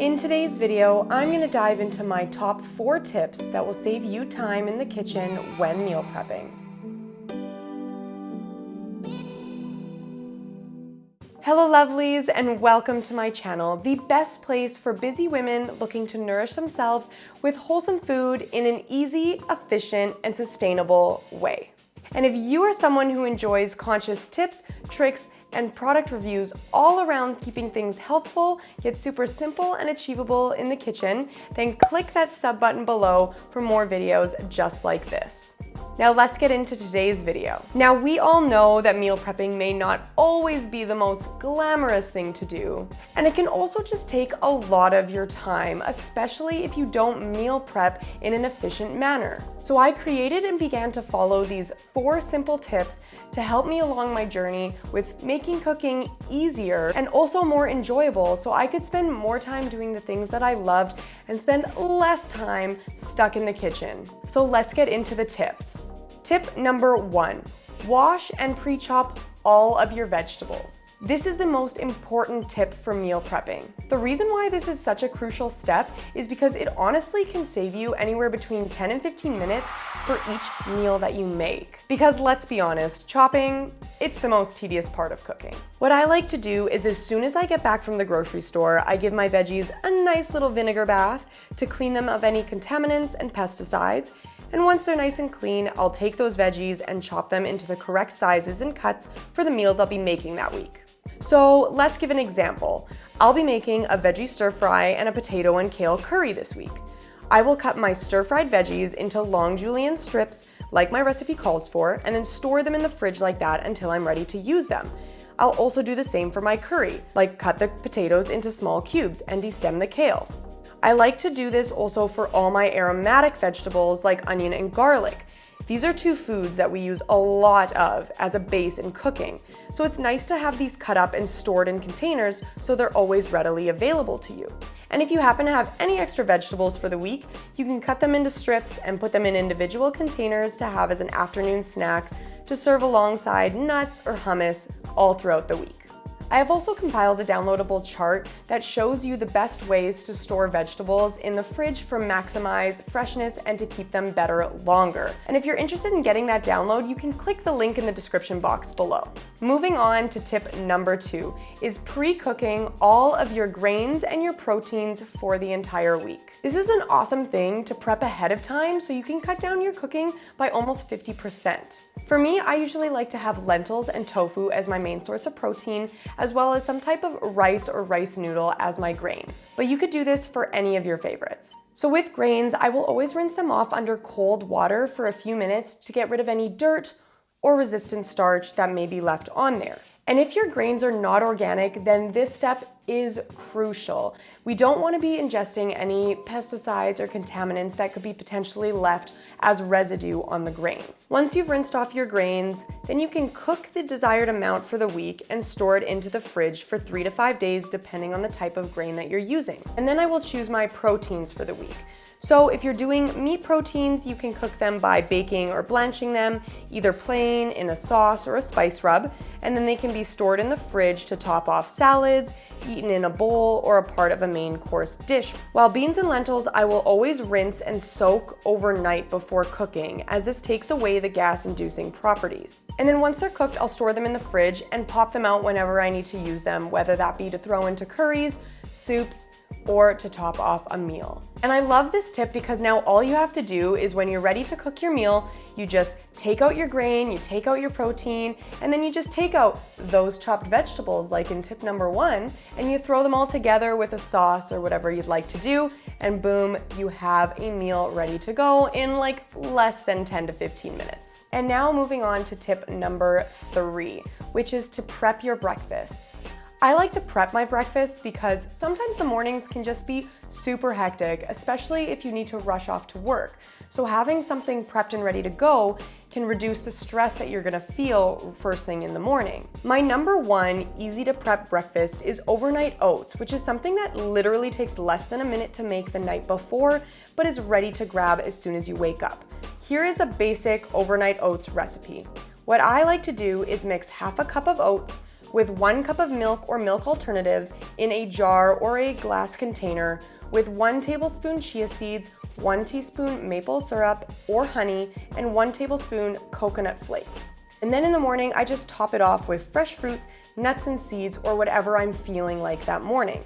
In today's video, I'm going to dive into my top 4 tips that will save you time in the kitchen when meal prepping. Hello lovelies, and welcome to my channel, the best place for busy women looking to nourish themselves with wholesome food in an easy, efficient, and sustainable way. And if you are someone who enjoys conscious tips, tricks, and product reviews all around keeping things healthful, yet super simple and achievable in the kitchen, then click that sub button below for more videos just like this. Now let's get into today's video. Now we all know that meal prepping may not always be the most glamorous thing to do, and it can also just take a lot of your time, especially if you don't meal prep in an efficient manner. So I created and began to follow these 4 simple tips to help me along my journey with making cooking easier and also more enjoyable, so I could spend more time doing the things that I loved and spend less time stuck in the kitchen. So let's get into the tips. Tip number 1, wash and pre-chop all of your vegetables. This is the most important tip for meal prepping. The reason why this is such a crucial step is because it honestly can save you anywhere between 10 and 15 minutes for each meal that you make. Because let's be honest, chopping, it's the most tedious part of cooking. What I like to do is as soon as I get back from the grocery store, I give my veggies a nice little vinegar bath to clean them of any contaminants and pesticides. And once they're nice and clean, I'll take those veggies and chop them into the correct sizes and cuts for the meals I'll be making that week. So let's give an example. I'll be making a veggie stir fry and a potato and kale curry this week. I will cut my stir-fried veggies into long julienne strips like my recipe calls for, and then store them in the fridge like that until I'm ready to use them. I'll also do the same for my curry, like cut the potatoes into small cubes and destem the kale. I like to do this also for all my aromatic vegetables like onion and garlic. These are 2 foods that we use a lot of as a base in cooking, so it's nice to have these cut up and stored in containers so they're always readily available to you. And if you happen to have any extra vegetables for the week, you can cut them into strips and put them in individual containers to have as an afternoon snack to serve alongside nuts or hummus all throughout the week. I have also compiled a downloadable chart that shows you the best ways to store vegetables in the fridge for maximize freshness and to keep them better longer. And if you're interested in getting that download, you can click the link in the description box below. Moving on to tip number 2 is pre-cooking all of your grains and your proteins for the entire week. This is an awesome thing to prep ahead of time so you can cut down your cooking by almost 50%. For me, I usually like to have lentils and tofu as my main source of protein, as well as some type of rice or rice noodle as my grain. But you could do this for any of your favorites. So with grains, I will always rinse them off under cold water for a few minutes to get rid of any dirt or resistant starch that may be left on there. And if your grains are not organic, then this step is crucial. We don't want to be ingesting any pesticides or contaminants that could be potentially left as residue on the grains. Once you've rinsed off your grains, then you can cook the desired amount for the week and store it into the fridge for 3 to 5 days depending on the type of grain that you're using. And then I will choose my proteins for the week. So if you're doing meat proteins, you can cook them by baking or blanching them, either plain, in a sauce, or a spice rub, and then they can be stored in the fridge to top off salads, eaten in a bowl, or a part of a main course dish. While beans and lentils, I will always rinse and soak overnight before cooking, as this takes away the gas-inducing properties. And then once they're cooked, I'll store them in the fridge and pop them out whenever I need to use them, whether that be to throw into curries, soups, or to top off a meal. And I love this tip because now all you have to do is when you're ready to cook your meal, you just take out your grain, you take out your protein, and then you just take out those chopped vegetables like in tip number 1, and you throw them all together with a sauce or whatever you'd like to do, and boom, you have a meal ready to go in like less than 10 to 15 minutes. And now moving on to tip number 3, which is to prep your breakfasts. I like to prep my breakfasts because sometimes the mornings can just be super hectic, especially if you need to rush off to work. So having something prepped and ready to go can reduce the stress that you're gonna feel first thing in the morning. My number 1 easy to prep breakfast is overnight oats, which is something that literally takes less than a minute to make the night before, but is ready to grab as soon as you wake up. Here is a basic overnight oats recipe. What I like to do is mix half a cup of oats with 1 cup of milk or milk alternative in a jar or a glass container with 1 tablespoon chia seeds, 1 teaspoon maple syrup or honey, and 1 tablespoon coconut flakes. And then in the morning, I just top it off with fresh fruits, nuts and seeds, or whatever I'm feeling like that morning.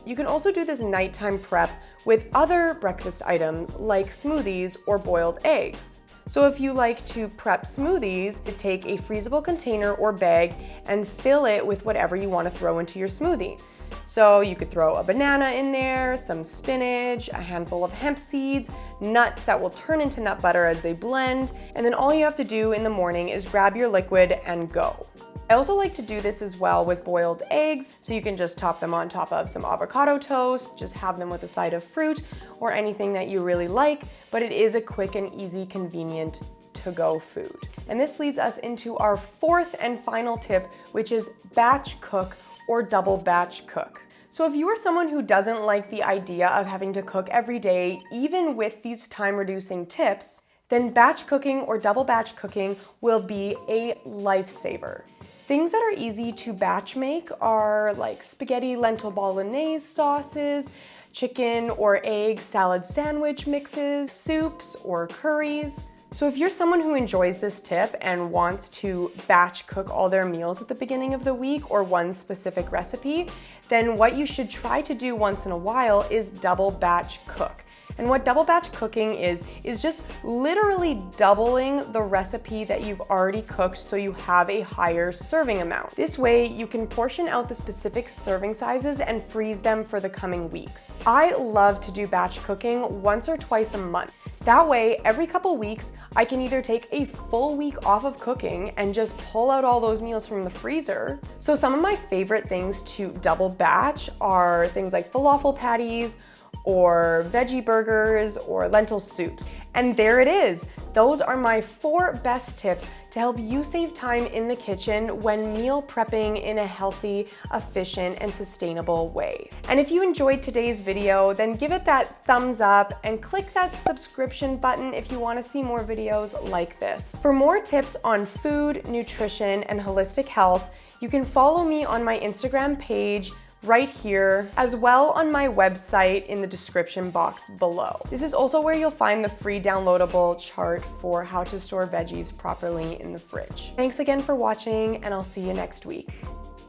You can also do this nighttime prep with other breakfast items like smoothies or boiled eggs. So if you like to prep smoothies, is take a freezable container or bag and fill it with whatever you want to throw into your smoothie. So you could throw a banana in there, some spinach, a handful of hemp seeds, nuts that will turn into nut butter as they blend, and then all you have to do in the morning is grab your liquid and go. I also like to do this as well with boiled eggs, so you can just top them on top of some avocado toast, just have them with a side of fruit or anything that you really like, but it is a quick and easy, convenient to-go food. And this leads us into our 4th and final tip, which is batch cook or double batch cook. So if you are someone who doesn't like the idea of having to cook every day, even with these time-reducing tips, then batch cooking or double batch cooking will be a lifesaver. Things that are easy to batch make are like spaghetti lentil bolognese sauces, chicken or egg salad sandwich mixes, soups or curries. So if you're someone who enjoys this tip and wants to batch cook all their meals at the beginning of the week or one specific recipe, then what you should try to do once in a while is double batch cook. And what double batch cooking is just literally doubling the recipe that you've already cooked so you have a higher serving amount. This way you can portion out the specific serving sizes and freeze them for the coming weeks. I love to do batch cooking once or twice a month. That way, every couple weeks, I can either take a full week off of cooking and just pull out all those meals from the freezer. So some of my favorite things to double batch are things like falafel patties, or veggie burgers, or lentil soups. And there it is. Those are my 4 best tips to help you save time in the kitchen when meal prepping in a healthy, efficient, and sustainable way. And if you enjoyed today's video, then give it that thumbs up and click that subscription button if you want to see more videos like this. For more tips on food, nutrition, and holistic health, you can follow me on my Instagram page right here, as well on my website in the description box below. This is also where you'll find the free downloadable chart for how to store veggies properly in the fridge. Thanks again for watching, and I'll see you next week.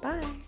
Bye.